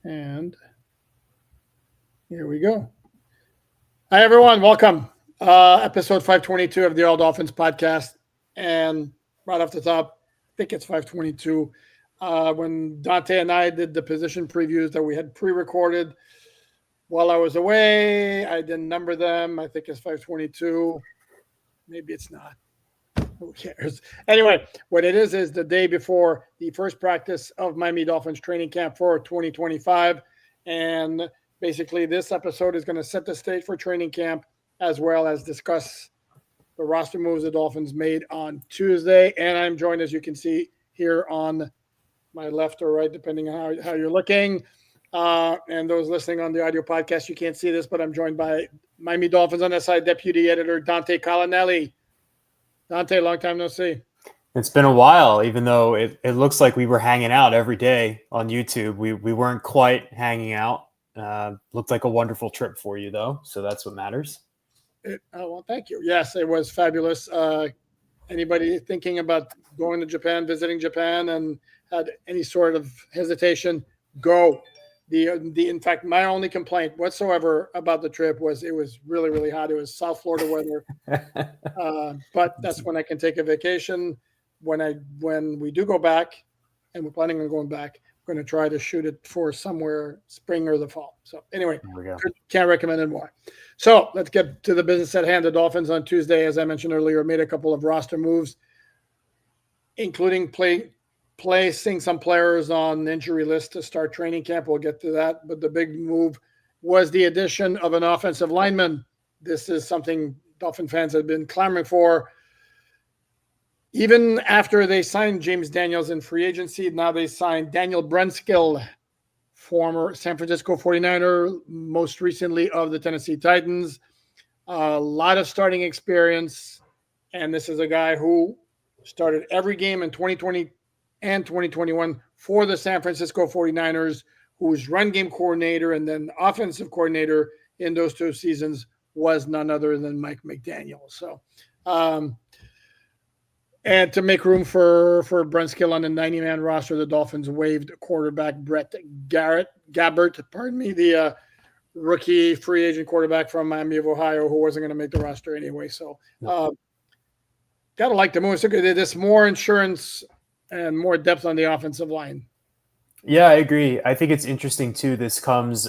And here we go. Hi, everyone. Welcome. Episode 522 of the All Dolphins podcast. And right off the top, I think it's 522. When Dante and I did the position previews that we had pre-recorded while I was away, I didn't number them. I think it's 522. Maybe it's not. Who cares? Anyway, what it is the day before the first practice of Miami Dolphins training camp for 2025. And basically, this episode is going to set the stage for training camp as well as discuss the roster moves the Dolphins made on Tuesday. And I'm joined, as you can see here on my left or right, depending on how you're looking. And those listening on the audio podcast, you can't see this, but I'm joined by Miami Dolphins on that side deputy editor Dante Collinelli. Dante, long time no see. It's been a while, even though it looks like we were hanging out every day on YouTube. We weren't quite hanging out. Looked like a wonderful trip for you, though, so that's what matters. Well, thank you. Yes, it was fabulous. Anybody thinking about going to Japan, visiting Japan, and had any sort of hesitation, go. In fact, my only complaint whatsoever about the trip was it was really, really hot. It was South Florida weather, but that's when I can take a vacation. When we do go back, and we're planning on going back, we're going to try to shoot it for somewhere spring or the fall. So anyway, can't recommend it more. So let's get to the business at hand. The Dolphins on Tuesday, as I mentioned earlier, made a couple of roster moves, including placing some players on the injury list to start training camp. We'll get to that. But the big move was the addition of an offensive lineman. This is something Dolphin fans have been clamoring for. Even after they signed James Daniels in free agency, now they signed Daniel Brunskill, former San Francisco 49er, most recently of the Tennessee Titans. A lot of starting experience. And this is a guy who started every game in 2020 and 2021 for the San Francisco 49ers, who was run game coordinator and then offensive coordinator in those two seasons, was none other than Mike McDaniel. So, and to make room for Brunskill on the 90-man roster, the Dolphins waived quarterback Brett Gabbert, the rookie free agent quarterback from Miami of Ohio, who wasn't going to make the roster anyway. So, got to like the move. So there's more insurance and more depth on the offensive line. Yeah, I agree. I think it's interesting, too. This comes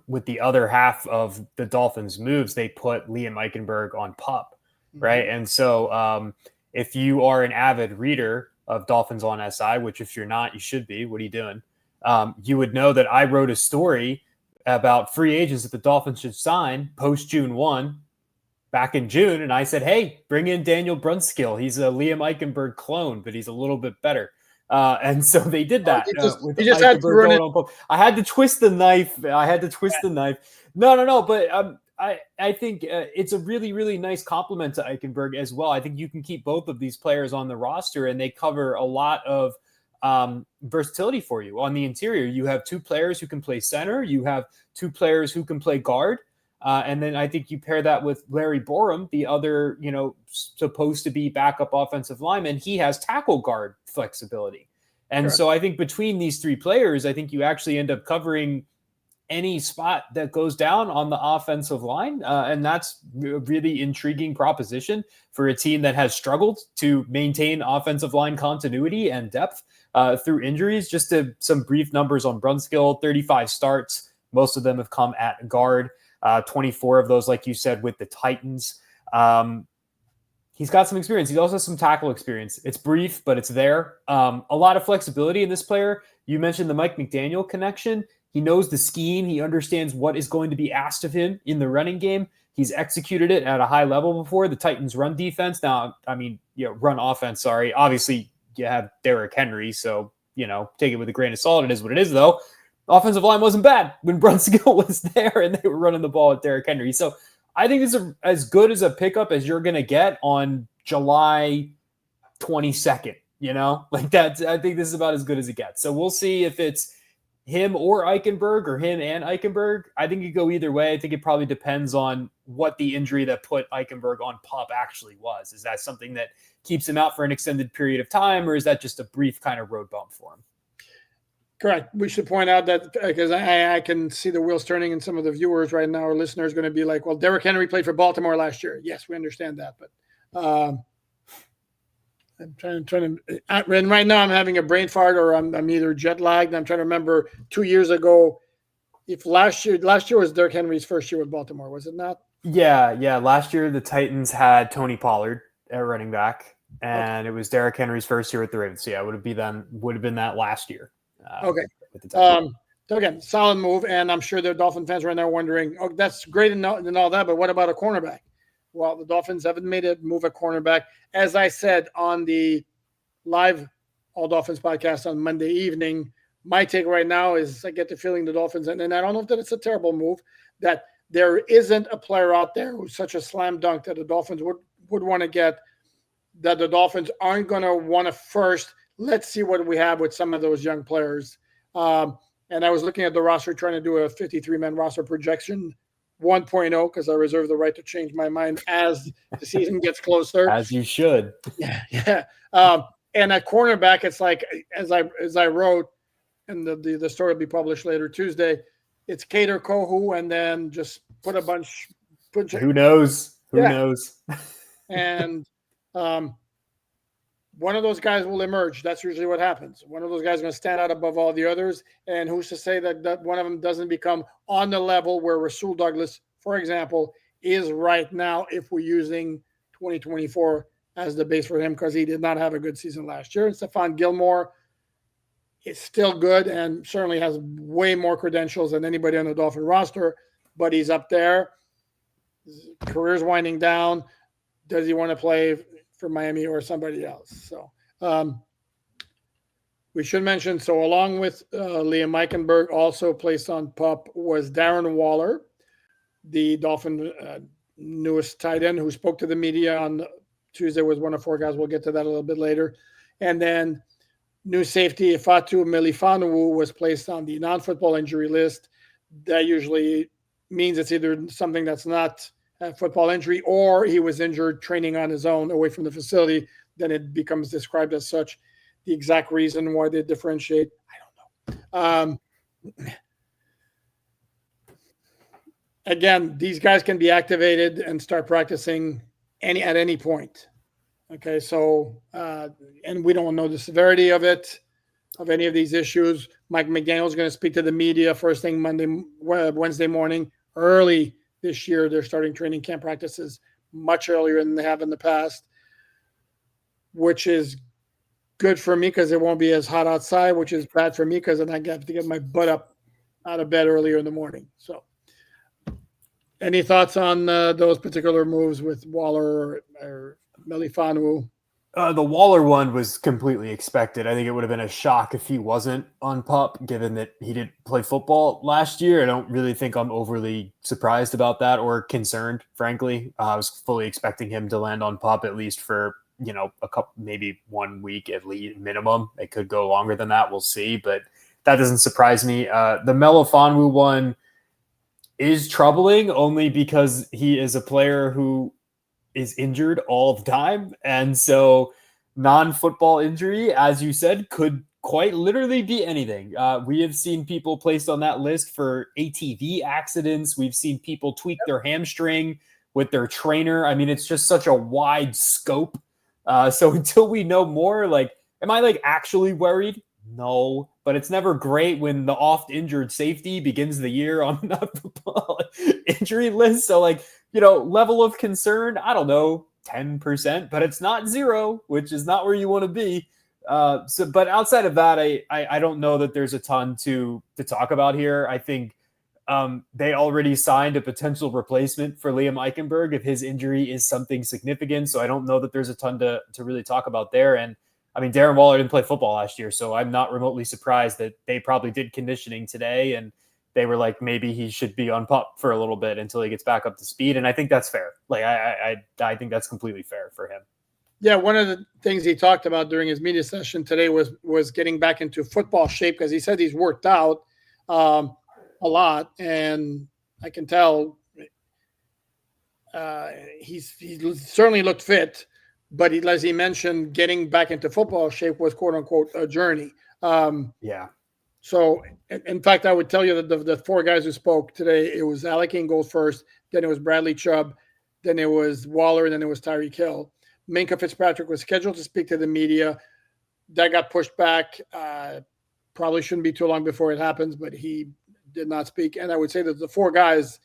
with the other half of the Dolphins' moves. They put Liam Eichenberg on PUP, right? Mm-hmm. And so if you are an avid reader of Dolphins on SI, which if you're not, you should be. What are you doing? You would know that I wrote a story about free agents that the Dolphins should sign post-June 1 back in June. And I said, hey, bring in Daniel Brunskill. He's a Liam Eichenberg clone, but he's a little bit better. And so they did that. I had to twist the knife. No. But I think it's a really, really nice compliment to Eichenberg as well. I think you can keep both of these players on the roster, and they cover a lot of versatility for you. On the interior, you have two players who can play center. You have two players who can play guard. And then I think you pair that with Larry Borum, the other, supposed to be backup offensive lineman. He has tackle guard flexibility. And So I think between these three players, I think you actually end up covering any spot that goes down on the offensive line. And that's a really intriguing proposition for a team that has struggled to maintain offensive line continuity and depth through injuries. Just some brief numbers on Brunskill, 35 starts. Most of them have come at guard. 24 of those, like you said, with the Titans. He's got some experience. He also has some tackle experience. It's brief, but it's there. A lot of flexibility in this player. You mentioned the Mike McDaniel connection. He knows the scheme. He understands what is going to be asked of him in the running game. He's executed it at a high level before. The Titans run defense. Now, run offense, sorry. Obviously, you have Derrick Henry, so, take it with a grain of salt. It is what it is, though. Offensive line wasn't bad when Brunskill was there and they were running the ball at Derrick Henry. So I think this is as good as a pickup as you're going to get on July 22nd, I think this is about as good as it gets. So we'll see if it's him or Eichenberg or him and Eichenberg. I think you go either way. I think it probably depends on what the injury that put Eichenberg on PUP actually was. Is that something that keeps him out for an extended period of time, or is that just a brief kind of road bump for him? Correct. We should point out that because I can see the wheels turning in some of the viewers right now, or listeners going to be like, well, Derrick Henry played for Baltimore last year. Yes, we understand that. But I'm trying to, and right now I'm having a brain fart or I'm either jet lagged. I'm trying to remember 2 years ago, if last year was Derrick Henry's first year with Baltimore, was it not? Yeah. Last year, the Titans had Tony Pollard at running back, and Okay. it was Derrick Henry's first year with the Ravens. So yeah, would have been that last year. Okay. With the Titans. So again, solid move, and I'm sure the Dolphin fans right now wondering, oh, that's great and all that, but what about a cornerback? Well, the Dolphins haven't made a move at cornerback. As I said on the live All Dolphins podcast on Monday evening, my take right now is I get the feeling the Dolphins, and I don't know if that it's a terrible move, that there isn't a player out there who's such a slam dunk that the Dolphins would want to get, that the Dolphins aren't going to want to first. Let's see what we have with some of those young players. And I was looking at the roster, trying to do a 53-man roster projection 1.0, because I reserve the right to change my mind as the season gets closer. As you should. Yeah. And at cornerback, it's like, as I wrote, and the story will be published later Tuesday, it's Kader Kohu, and then just put a bunch. Who knows? Who knows? And one of those guys will emerge. That's usually what happens. One of those guys is going to stand out above all the others. And who's to say that one of them doesn't become on the level where Rasul Douglas, for example, is right now, if we're using 2024 as the base for him, because he did not have a good season last year. And Stephon Gilmore is still good and certainly has way more credentials than anybody on the Dolphin roster, but he's up there. His career's winding down. Does he want to play for Miami or somebody else? So we should mention, so along with Liam Eichenberg, also placed on PUP was Darren Waller, the Dolphin newest tight end, who spoke to the media on Tuesday, was one of four guys. We'll get to that a little bit later. And then new safety Ifatu Melifonwu was placed on the non-football injury list. That usually means it's either something that's not a football injury or he was injured training on his own away from the facility. Then it becomes described as such. The exact reason why they differentiate, I don't know. Again, these guys can be activated and start practicing at any point. Okay, so and we don't know the severity of it, of any of these issues. Mike McDaniel is going to speak to the media first thing Wednesday morning. Early this year, they're starting training camp practices much earlier than they have in the past, which is good for me because it won't be as hot outside, which is bad for me because then I have to get my butt up out of bed earlier in the morning. So any thoughts on those particular moves with Waller or Melifonwu? The Waller one was completely expected. I think it would have been a shock if he wasn't on PUP, given that he didn't play football last year. I don't really think I'm overly surprised about that or concerned, frankly. I was fully expecting him to land on PUP at least for, a couple, maybe 1 week at least minimum. It could go longer than that. We'll see, but that doesn't surprise me. The Melifonwu one is troubling only because he is a player who is injured all the time. And so non-football injury, as you said, could quite literally be anything. We have seen people placed on that list for ATV accidents. We've seen people tweak their hamstring with their trainer. I mean, it's just such a wide scope. So until we know more, am I actually worried? No, but it's never great when the oft-injured safety begins the year on the football injury list. So, level of concern, I don't know, 10%, but it's not 0, which is not where you want to be. But outside of that, I don't know that there's a ton to talk about here. I think they already signed a potential replacement for Liam Eichenberg if his injury is something significant. So I don't know that there's a ton to really talk about there. And I mean, Darren Waller didn't play football last year, so I'm not remotely surprised that they probably did conditioning today, and they were like, maybe he should be on PUP for a little bit until he gets back up to speed. And I think that's fair. I think that's completely fair for him. Yeah, one of the things he talked about during his media session today was getting back into football shape, because he said he's worked out a lot, and I can tell he's certainly looked fit. But as he mentioned, getting back into football shape was "quote unquote" a journey. Yeah. So, in fact, I would tell you that the four guys who spoke today, it was Alec Ingold first, then it was Bradley Chubb, then it was Waller, and then it was Tyreek Hill. Minkah Fitzpatrick was scheduled to speak to the media. That got pushed back. Probably shouldn't be too long before it happens, but he did not speak. And I would say that the four guys,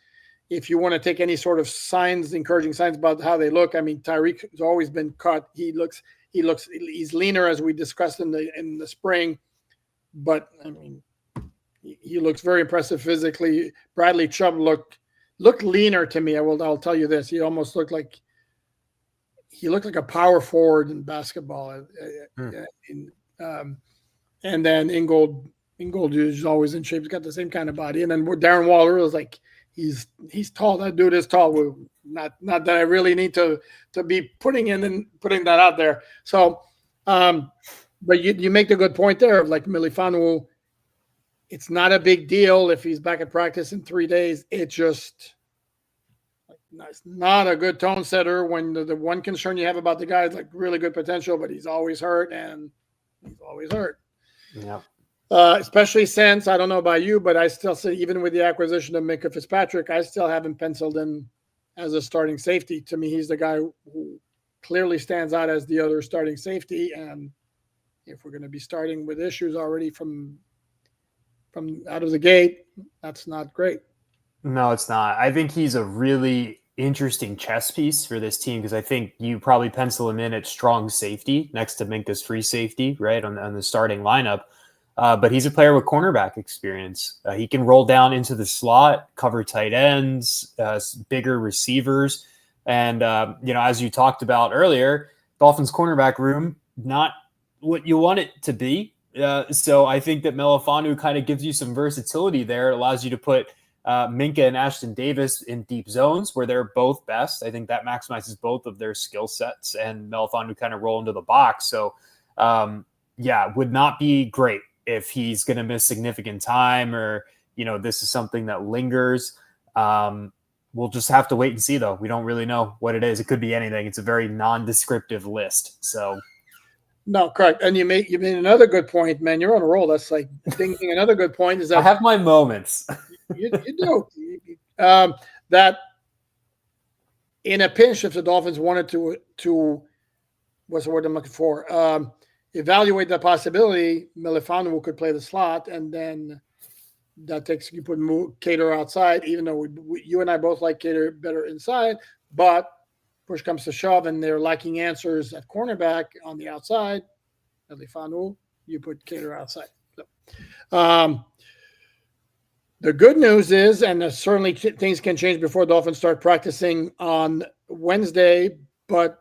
if you want to take any sort of signs, encouraging signs about how they look, I mean, Tyreek has always been cut. He's leaner, as we discussed in the spring, but I mean, he looks very impressive physically. Bradley Chubb looked leaner to me. I'll tell you this. He almost looked like a power forward in basketball. And then Ingold is always in shape. He's got the same kind of body. And then Darren Waller was like, he's tall. That dude is tall. Not that I really need to be putting that out there. So, but you make the good point there of like Melifonwu. It's not a big deal if he's back at practice in 3 days. It's just it's not a good tone setter when the one concern you have about the guy is like really good potential, but he's always hurt. Yeah. Especially since, I don't know about you, but I still say, even with the acquisition of Minkah Fitzpatrick, I still haven't penciled him as a starting safety. To me, he's the guy who clearly stands out as the other starting safety. And if we're going to be starting with issues already from out of the gate, that's not great. No, it's not. I think he's a really interesting chess piece for this team because I think you probably pencil him in at strong safety next to Minkah's free safety, right, on the starting lineup. But he's a player with cornerback experience. He can roll down into the slot, cover tight ends, bigger receivers. And, as you talked about earlier, Dolphins cornerback room, not what you want it to be. So I think that Melifonwu kind of gives you some versatility there. It allows you to put Minkah and Ashton Davis in deep zones where they're both best. I think that maximizes both of their skill sets, and Melifonwu kind of roll into the box. So, would not be great if he's going to miss significant time or, this is something that lingers. We'll just have to wait and see, though. We don't really know what it is. It could be anything. It's a very non-descriptive list. So. No, correct. And you made another good point, man. You're on a roll. That's like thinking another good point is that I have my moments. you do. That in a pinch, if the Dolphins wanted to what's the word I'm looking for? Evaluate the possibility, Melifonwu could play the slot, and then that takes you put Cater outside, even though you and I both like Cater better inside, but push comes to shove and they're lacking answers at cornerback on the outside. Melifonwu, you put Cater outside. So, the good news is, and certainly things can change before Dolphins start practicing on Wednesday, but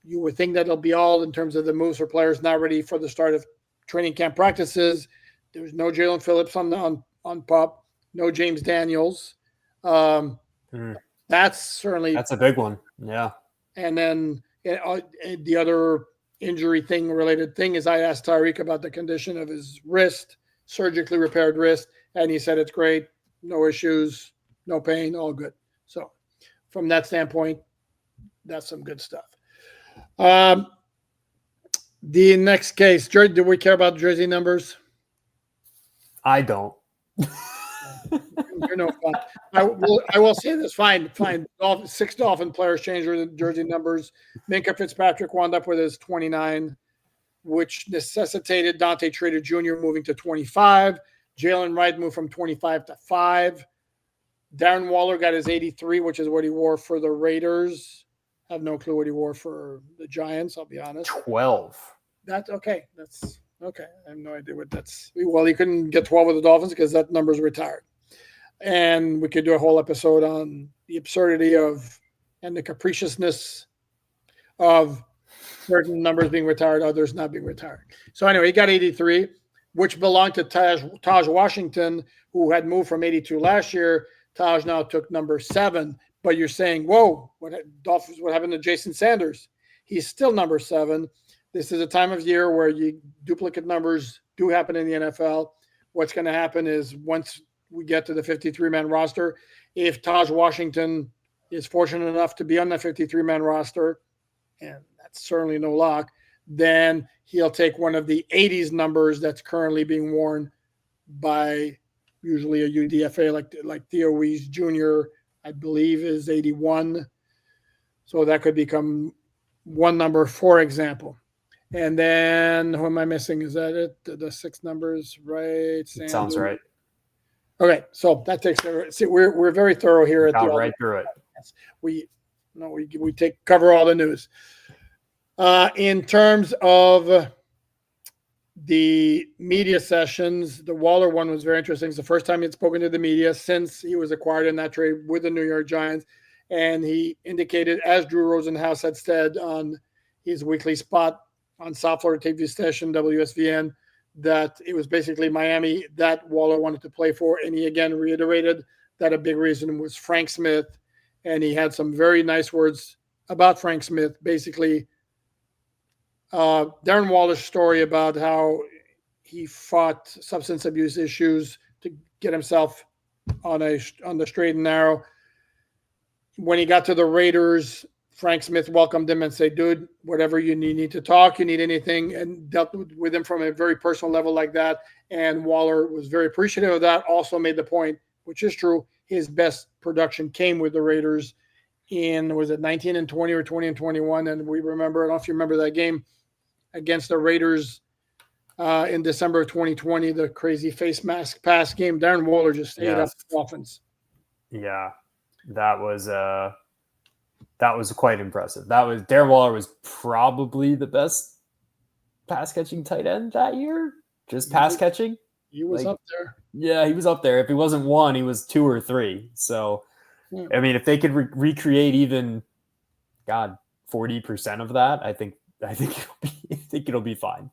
you would think that it'll be all in terms of the moves for players not ready for the start of training camp practices. There's no Jalen Phillips on PUP, no James Daniels. That's a big one. Yeah. And then the other related thing is I asked Tyreek about the condition of his wrist, surgically repaired wrist, and he said it's great, no issues, no pain, all good. So from that standpoint, that's some good stuff. The next case, do we care about jersey numbers? I don't. You're no fun. I will say this. Fine. 6 Dolphin players changed their jersey numbers. Minkah Fitzpatrick wound up with his 29, which necessitated Dante Trader Jr. moving to 25. Jalen Wright moved from 25 to 5. Darren Waller got his 83, which is what he wore for the Raiders. I have no clue what he wore for the Giants, I'll be honest. 12. That's okay. That's okay. I have no idea what that's. Well, he couldn't get 12 with the Dolphins because that number's retired. And we could do a whole episode on the absurdity of and the capriciousness of certain numbers being retired, others not being retired. So anyway, he got 83, which belonged to Taj Washington, who had moved from 82 last year. Taj now took number 7. But you're saying, whoa, what happened to Jason Sanders? He's still number 7. This is a time of year where duplicate numbers do happen in the NFL. What's going to happen is once we get to the 53-man roster, if Taj Washington is fortunate enough to be on the 53-man roster, and that's certainly no luck, then he'll take one of the 80s numbers that's currently being worn by usually a UDFA like Theo Weiss Jr., I believe is 81. So that could become one number, for example. And then who am I missing? Is that it? The six numbers, right? Sounds right. Okay, so that takes. See, we're very thorough here at Got the right through it. We cover all the news. In terms of the media sessions, the Waller one was very interesting. It's the first time he'd spoken to the media since he was acquired in that trade with the New York Giants. And he indicated, as Drew Rosenhaus had said on his weekly spot on South Florida TV station, WSVN, that it was basically Miami that Waller wanted to play for. And he again reiterated that a big reason was Frank Smith. And he had some very nice words about Frank Smith, basically Darren Waller's story about how he fought substance abuse issues to get himself on the straight and narrow. When he got to the Raiders, Frank Smith welcomed him and said, dude, whatever you need to talk, you need anything, and dealt with him from a very personal level like that. And Waller was very appreciative of that. Also made the point, which is true, his best production came with the Raiders in, was it 19 and 20 or 20 and 21? And we remember, I don't know if you remember that game against the Raiders in December of 2020, the crazy face mask pass game. Darren Waller just ate up the offense. Yeah, that was quite impressive. Darren Waller was probably the best pass catching tight end that year. Just pass catching. He was up there. Yeah, he was up there. If he wasn't one, he was two or three. So, I mean, if they could recreate even, 40% of that, I think it'll be fine.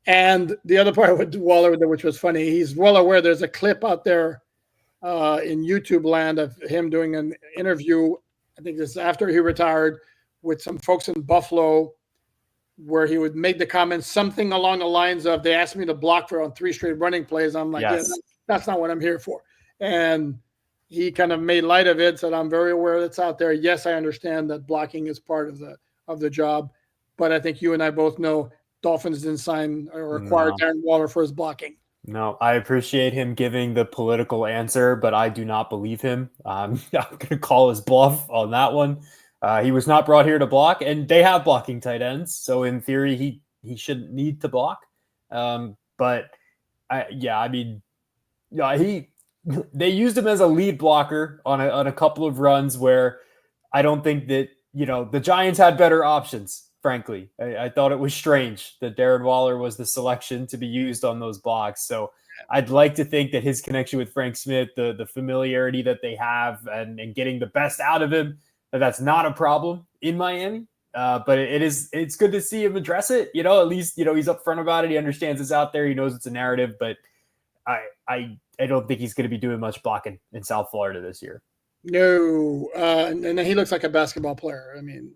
And the other part with Waller, which was funny, he's well aware there's a clip out there in YouTube land of him doing an interview. I think this is after he retired with some folks in Buffalo, where he would make the comments something along the lines of, they asked me to block for on 3 straight running plays. I'm like, yes. Yeah, that's not what I'm here for. And he kind of made light of it, said, I'm very aware that's out there. Yes, I understand that blocking is part of the job. But I think you and I both know Dolphins didn't sign or acquire Darren Waller for his blocking. No, I appreciate him giving the political answer, but I do not believe him. I'm going to call his bluff on that one. He was not brought here to block, and they have blocking tight ends. So in theory, he shouldn't need to block. But they used him as a lead blocker on a couple of runs where I don't think that, the Giants had better options. Frankly, I thought it was strange that Darren Waller was the selection to be used on those blocks. So I'd like to think that his connection with Frank Smith, the familiarity that they have and getting the best out of him, that's not a problem in Miami. But it's good to see him address it. At least, he's upfront about it. He understands it's out there. He knows it's a narrative, but I don't think he's going to be doing much blocking in South Florida this year. No. And he looks like a basketball player. I mean,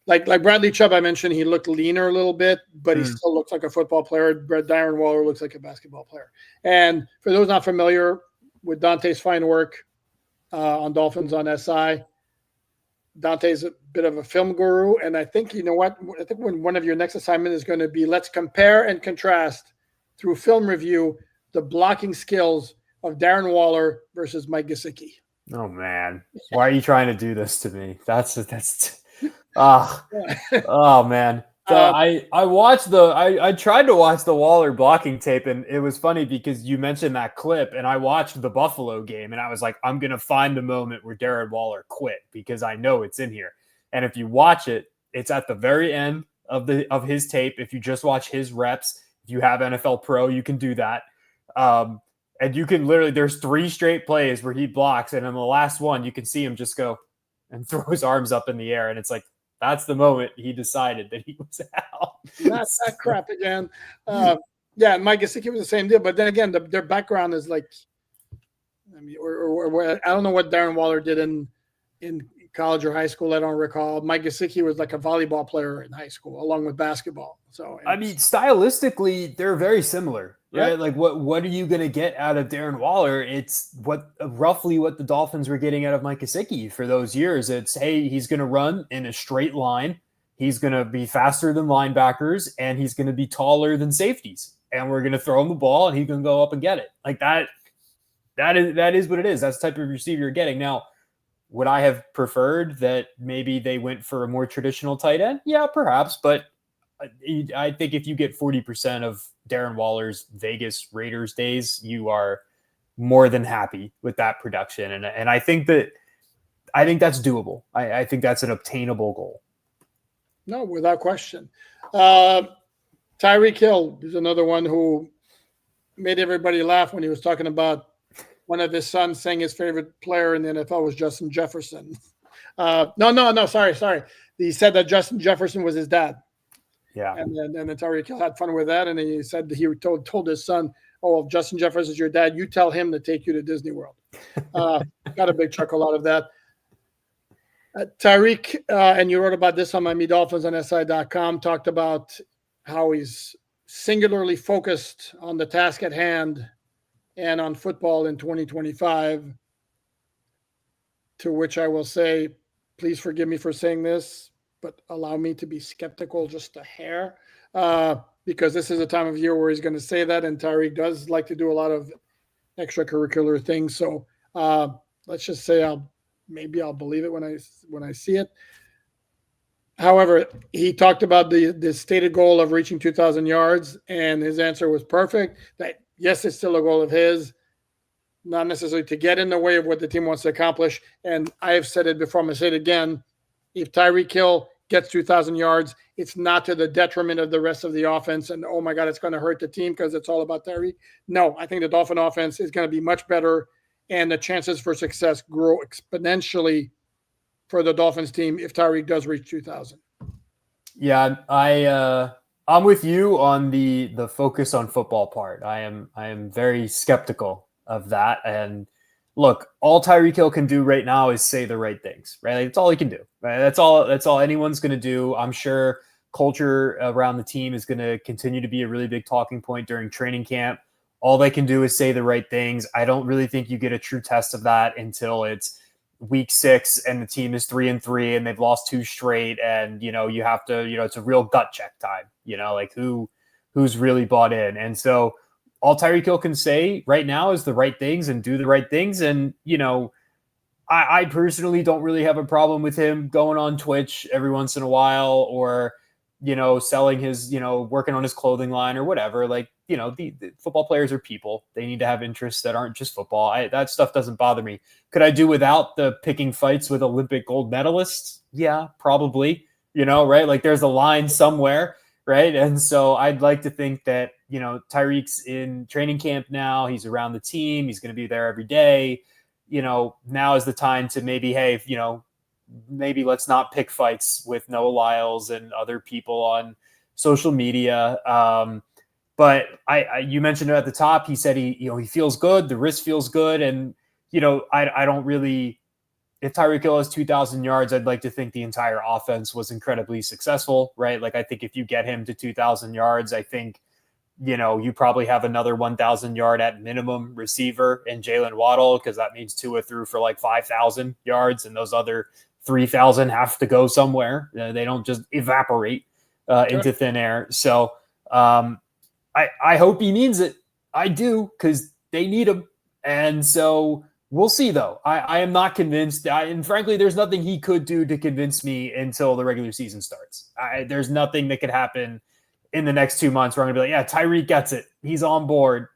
like Bradley Chubb, I mentioned, he looked leaner a little bit, but he still looks like a football player. Darren Waller looks like a basketball player. And for those not familiar with Dante's fine work on Dolphins on SI, Dante's a bit of a film guru. And I think, you know what? I think when one of your next assignment is going to be, let's compare and contrast through film review the blocking skills of Darren Waller versus Mike Gesicki. Oh, man. Why are you trying to do this to me? Oh man. So I tried to watch the Waller blocking tape, and it was funny because you mentioned that clip, and I watched the Buffalo game, and I was like, I'm gonna find the moment where Darren Waller quit because I know it's in here. And if you watch it, it's at the very end of his tape. If you just watch his reps, if you have NFL Pro, you can do that. And you can literally, there's 3 straight plays where he blocks, and in the last one, you can see him just go and throw his arms up in the air, and it's like, that's the moment he decided that he was out. Not that crap again. And Mike Gesicki was the same deal. But then again, their background is like, I mean, or I don't know what Darren Waller did in college or high school. I don't recall. Mike Gesicki was like a volleyball player in high school, along with basketball. So I mean, stylistically, they're very similar, right? Like, what are you going to get out of Darren Waller? It's roughly what the Dolphins were getting out of Mike Gesicki for those years. It's, hey, he's going to run in a straight line. He's going to be faster than linebackers, and he's going to be taller than safeties. and we're going to throw him the ball and he's going to go up and get it. Like that is what it is. That's the type of receiver you're getting. Now, would I have preferred that maybe they went for a more traditional tight end? Yeah, perhaps. But I think if you get 40% of Darren Waller's Vegas Raiders days, you are more than happy with that production. And I think that's doable. I think that's an obtainable goal. No, without question. Tyreek Hill is another one who made everybody laugh when he was talking about one of his sons saying his favorite player in the NFL was Justin Jefferson. No, sorry. He said that Justin Jefferson was his dad. Yeah. And then Tyreek Hill had fun with that. And he said he told his son, oh, if Justin Jefferson is your dad, you tell him to take you to Disney World. Got a big chuckle out of that. Tyreek, and you wrote about this on Miami Dolphins on SI.com, talked about how he's singularly focused on the task at hand and on football in 2025, to which I will say, please forgive me for saying this, but allow me to be skeptical just a hair, because this is a time of year where he's going to say that, and Tyreek does like to do a lot of extracurricular things. So let's just say I'll believe it when I see it. However, he talked about the stated goal of reaching 2,000 yards, and his answer was perfect. That yes, it's still a goal of his, not necessarily to get in the way of what the team wants to accomplish. And I have said it before, I'm going to say it again. If Tyreek Hill gets 2,000 yards, it's not to the detriment of the rest of the offense. And, oh, my God, it's going to hurt the team because it's all about Tyreek. No, I think the Dolphin offense is going to be much better, and the chances for success grow exponentially for the Dolphins team if Tyreek does reach 2,000. Yeah, I'm with you on the focus on football part. I am very skeptical of that. And look, all Tyreek Hill can do right now is say the right things, right? Like, that's all he can do. Right? That's all anyone's going to do. I'm sure culture around the team is going to continue to be a really big talking point during training camp. All they can do is say the right things. I don't really think you get a true test of that until it's week 6 and the team is 3-3 and they've lost 2 straight. And, you have to, it's a real gut check time, like who's really bought in. And so all Tyreek Hill can say right now is the right things and do the right things. And, I personally don't really have a problem with him going on Twitch every once in a while, or, selling his, working on his clothing line or whatever. Like, the football players are people. They need to have interests that aren't just football. That stuff doesn't bother me. Could I do without the picking fights with Olympic gold medalists? Yeah, probably, right? Like there's a line somewhere, right? And so I'd like to think that, Tyreek's in training camp now. He's around the team. He's going to be there every day. Now is the time to maybe, hey, maybe let's not pick fights with Noah Lyles and other people on social media. But you mentioned it at the top. He said he feels good. The wrist feels good. And, I don't really, if Tyreek Hill has 2,000 yards, I'd like to think the entire offense was incredibly successful, right? Like, I think if you get him to 2,000 yards, I think, you probably have another 1,000 yard at minimum receiver in Jalen Waddle, because that means Tua threw for like 5,000 yards, and those other 3,000 have to go somewhere. They don't just evaporate into thin air. So I hope he means it. I do, because they need him. And so we'll see, though. I am not convinced. And frankly, there's nothing he could do to convince me until the regular season starts. There's nothing that could happen in the next 2 months where I'm going to be like, yeah, Tyreek gets it. He's on board.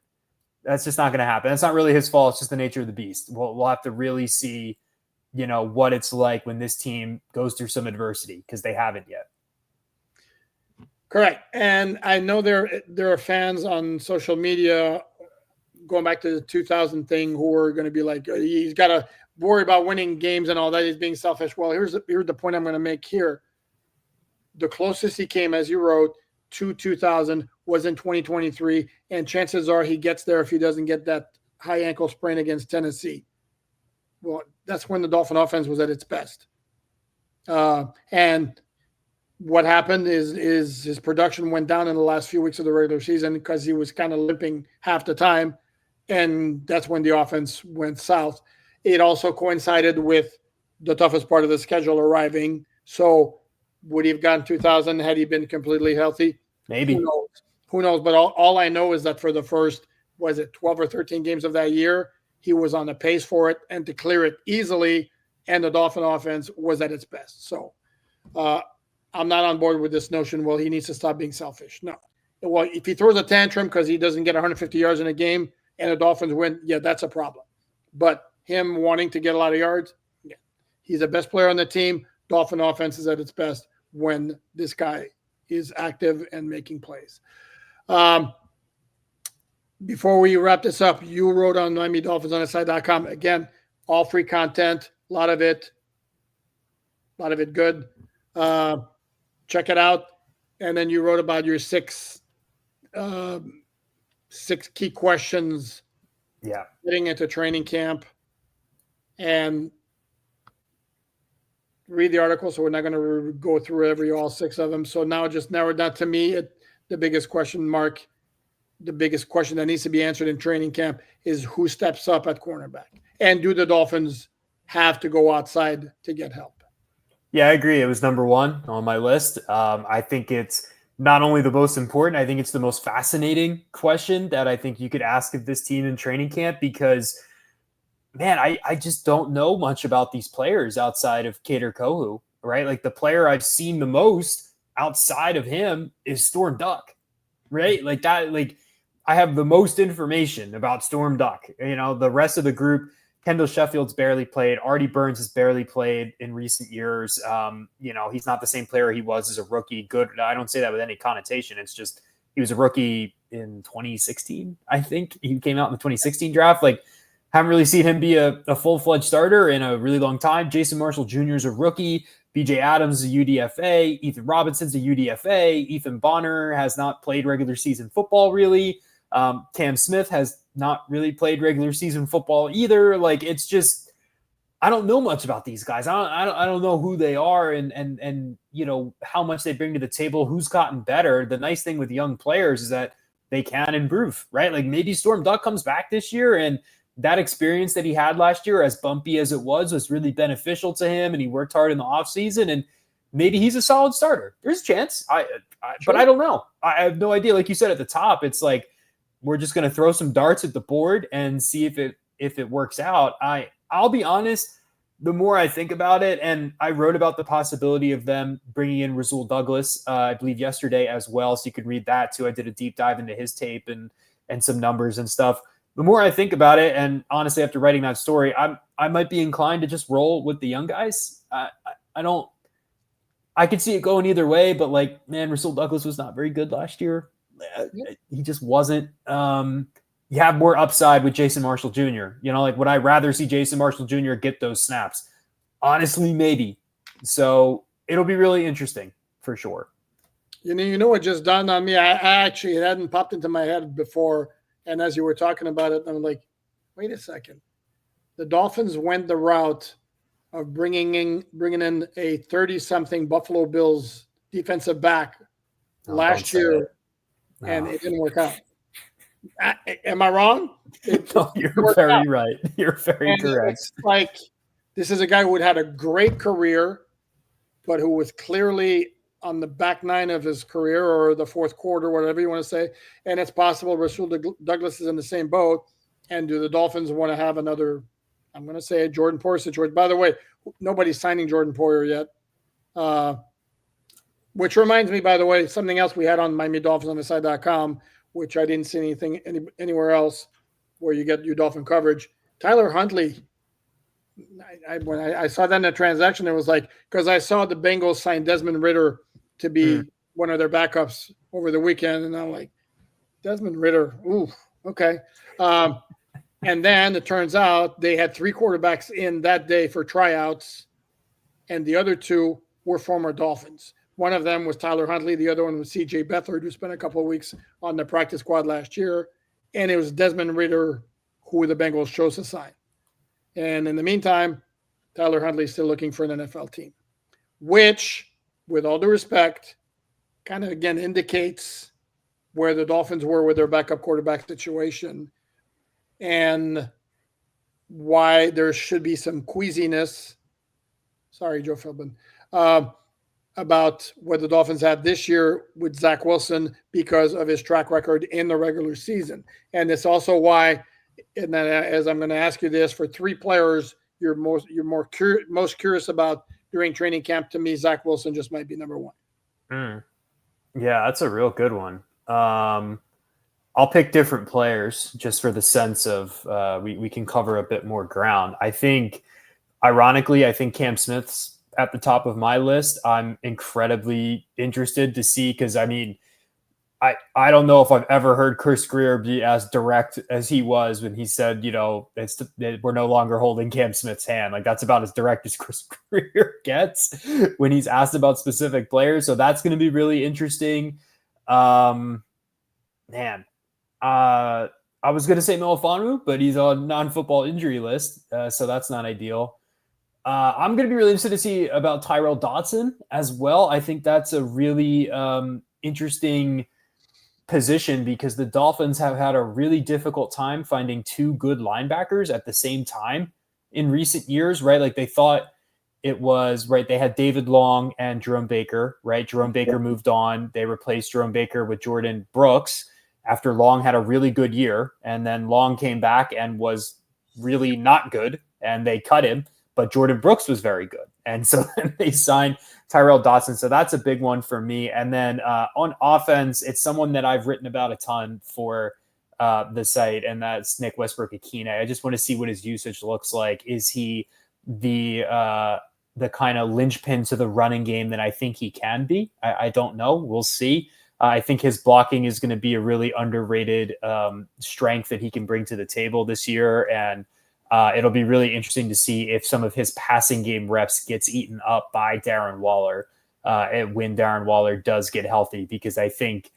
That's just not going to happen. That's not really his fault. It's just the nature of the beast. We'll have to really see, what it's like when this team goes through some adversity, because they haven't yet. Correct. And I know there are fans on social media going back to the 2000 thing who are going to be like, he's got to worry about winning games and all that. He's being selfish. Well, here's the point I'm going to make here. The closest he came, as you wrote, to 2000 was in 2023. And chances are he gets there if he doesn't get that high ankle sprain against Tennessee. Well, that's when the Dolphin offense was at its best. And what happened is his production went down in the last few weeks of the regular season because he was kind of limping half the time. And that's when the offense went south. It also coincided with the toughest part of the schedule arriving. So would he have gotten 2,000 had he been completely healthy? Maybe. who knows? But all I know is that for the first, 12 or 13 games of that year, he was on the pace for it and to clear it easily, and the Dolphin offense was at its best. So I'm not on board with this notion, well, he needs to stop being selfish. No. Well, if he throws a tantrum because he doesn't get 150 yards in a game and the Dolphins win, yeah, that's a problem. But him wanting to get a lot of yards, yeah, he's the best player on the team. Dolphin offense is at its best when this guy is active and making plays. Before we wrap this up, you wrote on MiamiDolphinsOnTheSide.com. Again, all free content, a lot of it good. Check it out. And then you wrote about your six key questions getting into training camp. And read the article, so we're not going to go through all six of them. So now just narrowed down to me, the biggest question mark, the biggest question that needs to be answered in training camp is who steps up at cornerback, and do the Dolphins have to go outside to get help? Yeah, I agree. It was number one on my list. I think it's not only the most important, I think it's the most fascinating question that I think you could ask of this team in training camp, because, man, I just don't know much about these players outside of Kader Kohou, right? Like, the player I've seen the most outside of him is Storm Duck, right? Like that, like, I have the most information about Storm Duck. You know, the rest of the group, Kendall Sheffield's barely played. Artie Burns has barely played in recent years. You know, he's not the same player he was as a rookie. Good. I don't say that with any connotation. It's just he was a rookie in 2016, I think. He came out in the 2016 draft. Like, haven't really seen him be a full-fledged starter in a really long time. Jason Marshall Jr. is a rookie. BJ Adams is a UDFA. Ethan Robinson's a UDFA. Ethan Bonner has not played regular season football, really. Cam Smith has not really played regular season football either. Like, it's just, I don't know much about these guys. I don't know who they are and you know, how much they bring to the table, who's gotten better. The nice thing with young players is that they can improve, right? Like, maybe Storm Duck comes back this year and that experience that he had last year, as bumpy as it was really beneficial to him, and he worked hard in the offseason, and maybe he's a solid starter. There's a chance. But I don't know. I have no idea. Like you said at the top, it's like, we're just going to throw some darts at the board and see if it works out. I'll be honest, the more I think about it, and I wrote about the possibility of them bringing in Rasul Douglas, I believe yesterday as well, so you could read that too. I did a deep dive into his tape and some numbers and stuff. The more I think about it, and honestly, after writing that story, I might be inclined to just roll with the young guys. I could see it going either way, but, like, man, Rasul Douglas was not very good last year. He just wasn't. You have more upside with Jason Marshall Jr. You know, like, would I rather see Jason Marshall Jr. get those snaps? Honestly, maybe. So it'll be really interesting for sure. You know what just dawned on me? I actually, it hadn't popped into my head before. And as you were talking about it, I'm like, wait a second. The Dolphins went the route of bringing in a 30-something Buffalo Bills defensive back last year, and it didn't work out. Am I wrong? No, you're very right. You're very correct. It's like, this is a guy who had a great career, but who was clearly on the back nine of his career, or the fourth quarter, whatever you want to say. And it's possible Rasul Douglas is in the same boat. And do the Dolphins want to have another, I'm going to say, a Jordan Poyer situation? By the way, nobody's signing Jordan Poyer yet. Which reminds me, by the way, something else we had on MiamiDolphinsOnTheSide.com, which I didn't see anything anywhere else where you get your Dolphin coverage. Tyler Huntley, when I saw that in the transaction, it was like, because I saw the Bengals sign Desmond Ridder to be one of their backups over the weekend, and I'm like, Desmond Ridder, ooh, okay. And then it turns out they had 3 quarterbacks in that day for tryouts, and the other 2 were former Dolphins. One of them was Tyler Huntley. The other one was C.J. Beathard, who spent a couple of weeks on the practice squad last year. And it was Desmond Ridder who the Bengals chose to sign. And in the meantime, Tyler Huntley is still looking for an NFL team, which, with all due respect, kind of, again, indicates where the Dolphins were with their backup quarterback situation and why there should be some queasiness. Sorry, Joe Philbin. about what the Dolphins had this year with Zach Wilson because of his track record in the regular season. And it's also why, and then as I'm going to ask you this, for three players you're most curious about during training camp, to me, Zach Wilson just might be number one. Yeah, that's a real good one. I'll pick different players just for the sense of we can cover a bit more ground. I think, ironically, Cam Smith's at the top of my list. I'm incredibly interested to see, because I mean, I don't know if I've ever heard Chris Greer be as direct as he was when he said, you know, we're no longer holding Cam Smith's hand. Like, that's about as direct as Chris Greer gets when he's asked about specific players. So that's going to be really interesting. I was going to say Melifonwu, but he's on non-football injury list. So that's not ideal. I'm going to be really interested to see about Tyrell Dodson as well. I think that's a really interesting position, because the Dolphins have had a really difficult time finding two good linebackers at the same time in recent years, right? Like, they thought it was, right, they had David Long and Jerome Baker, right? Jerome Baker moved on. They replaced Jerome Baker with Jordan Brooks after Long had a really good year. And then Long came back and was really not good, and they cut him. But Jordan Brooks was very good. And so then they signed Tyrell Dodson. So that's a big one for me. And then on offense, it's someone that I've written about a ton for the site, and that's Nick Westbrook-Akine. I just want to see what his usage looks like. Is he the kind of linchpin to the running game that I think he can be? I don't know. We'll see. I think his blocking is going to be a really underrated strength that he can bring to the table this year. And it'll be really interesting to see if some of his passing game reps gets eaten up by Darren Waller when Darren Waller does get healthy, because I think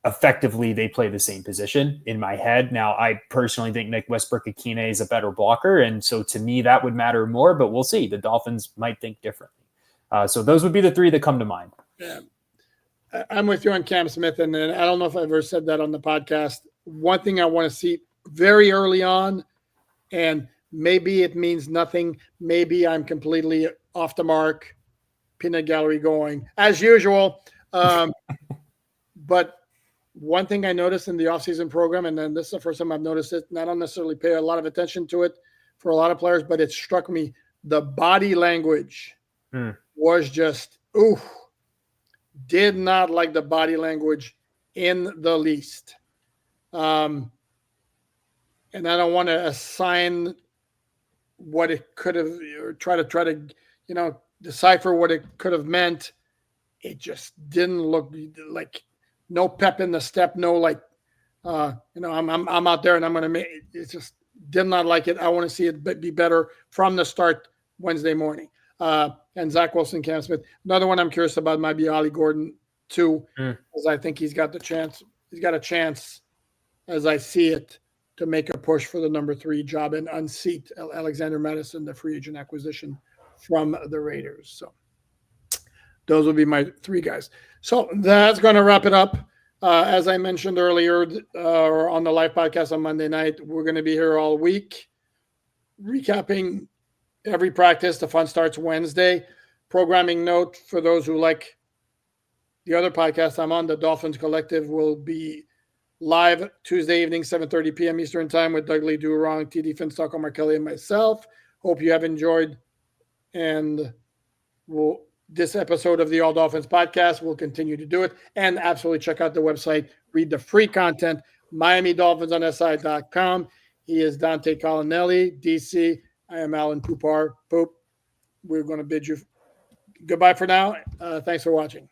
effectively they play the same position in my head. Now, I personally think Nick Westbrook-Akine is a better blocker, and so to me that would matter more, but we'll see. The Dolphins might think differently. So those would be the three that come to mind. Yeah. I'm with you on Cam Smith, and I don't know if I ever said that on the podcast. One thing I want to see very early on, and maybe it means nothing. Maybe I'm completely off the mark, peanut gallery going, as usual. But one thing I noticed in the offseason program, and then this is the first time I've noticed it, and I don't necessarily pay a lot of attention to it for a lot of players, but it struck me, the body language was just, did not like the body language in the least. And I don't want to assign what it could have, or try to, decipher what it could have meant. It just didn't look like, no pep in the step, no I'm out there and I'm going to make it. It just did not like it. I want to see it be better from the start Wednesday morning. And Zach Wilson, Cam Smith. Another one I'm curious about might be Ollie Gordon too, because I think he's got a chance, as I see it, to make a push for the number 3 job and unseat Alexander Madison, the free agent acquisition from the Raiders. So those will be my 3 guys. So that's going to wrap it up. As I mentioned earlier, or on the live podcast on Monday night, we're going to be here all week, recapping every practice. The fun starts Wednesday. Programming note for those who like the other podcast I'm on, the Dolphins Collective, will be live Tuesday evening, 7:30 p.m. Eastern Time, with Doug Lee Durong, TD Finstock, Omar Kelly, and myself. Hope you have enjoyed. And this episode of the All Dolphins podcast, we'll continue to do it. And absolutely check out the website. Read the free content, MiamiDolphinsOnSI.com. He is Dante Collinelli, DC. I am Alain Poupart. Poop. We're going to bid you goodbye for now. Thanks for watching.